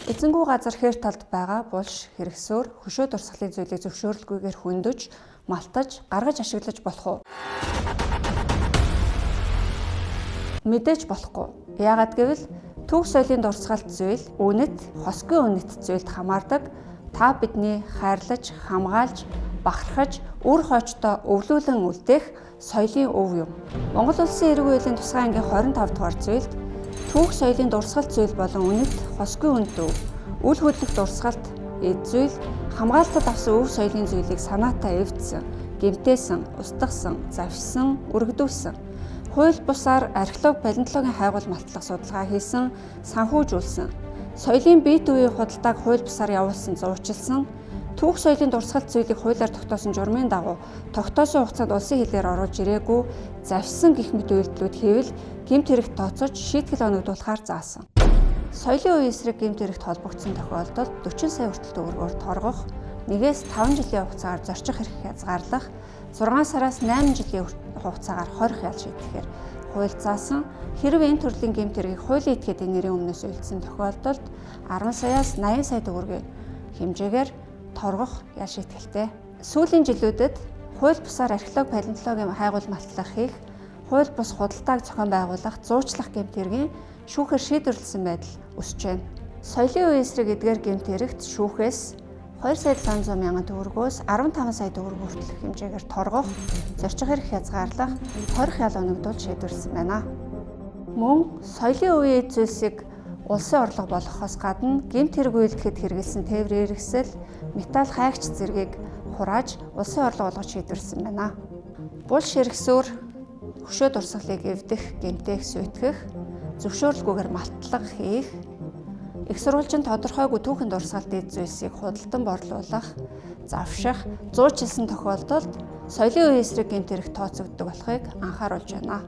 Эзэнгүй газар хээр талд байгаа булш, хэрэгсөөр, хөшөө дурсгалын зүйлийг зөвшөөрлгүйгээр хөндөж, малтаж, гаргаж ашиглаж болох уу? Мэдээж болохгүй. Яагаад гэвэл түүх соёлын дурсгалт зүйл үнэт, хосгүй үнэт зүйлд хамаардаг. Та бидний хайрлаж, хамгаалж, бахархаж, үр хойчтой өвлүүлэн үлдээх соёлын өв юм. Монгол улсын эрэг үеийн тусгай ангийн 25 дугаар зүйлд түүх соёлын дурсгалт зүйл болон үнэт, хосгүй үнэт өв, үл хөдлөх дурсгалт, эд зүйл, хамгаалтад авсан өв соёлын зүйлийг санаатаа эвдсэн, гэмтээсэн, устгасан, завшсан, өргөдүүлсэн. Хууль бусаар археолог, палеонтологийн хайгуул малтлах судалгаа хийсэн, санхүүжүүлсэн. Соёлын бие төвийн худалдааг хууль бусаар явуулсан, зуучилсан. Түүх соёлын дурсгалт зүйлийг хуулиар тогтоосон журмын дагуу тогтоосон хугацаанд улсын хилээр оруулж ирээгүй, завшсан гэх мэт үйлдэлүүд хийвэл гэмт хэрэгт тооцож шийтгэл оногдуулахаар заасан. Соёлын үеийн эсрэг гэмт хэрэгт холбогдсон тохиолдолд 40 сая хүртэл төгрөгөөр торгох, 1-ээс 5 жилийн хугацаагаар зорчих эрх хязгаарлах, 6 сараас 8 жилийн хугацаагаар хорих ял шийтгэхээр хууль заасан. Хэрв энэ төрлийн гэмт хэргийг хуулийн этгээдийн нэрийн өмнөөс үйлдсэн тохиолдолд 10 саяас 80 сая төгрөгийн хэмжээгээр торгох ял шийтгэлтэй. Сүүлийн жилүүдэд хууль бусаар археолог, палеонтологийн хайгуул малтлах хийх, хууль бус худалдааг зохион байгуулах, зуучлах гэмт хэргийн шүүхээр шийдвэрлэсэн байдал өсөж байна. Соёлын үеийн эсрэг эдгээр гэмт хэрэгт шүүхээс 2 сая 700 мянган төгрөгөөс 15 сая төгрөг хүртэлх хэмжээгээр торгох, зорчих эрх хязгаарлах, хорих ял оногдуулж шийдвэрлэсэн байна. Мөн соёлын үеийн эд зүйлсийг улсын орлого болгохоос гадна гэмт хэрэг үйлдэхэд хэрэгэлсэн тээврийн хэрэгсэл, металл хайгч зэргийг хурааж улсын орлого болгож шийдвэрлэсэн байна. Булш хэрэгсөөр хөшөө дурсгалыг эвдэх, гэмтэх, сүйтгэх, зөвшөөрлгүйгээр малтлах хийх, их сурвалжин тодорхойгүй түүхэн дурсгалт эд зүйлсийг худалдан борлуулах, завших, зуучилсан тохиолдолд соёлын үеийн эсрэг гэмт хэрэг тооцогддог болохыг анхааруулж байна.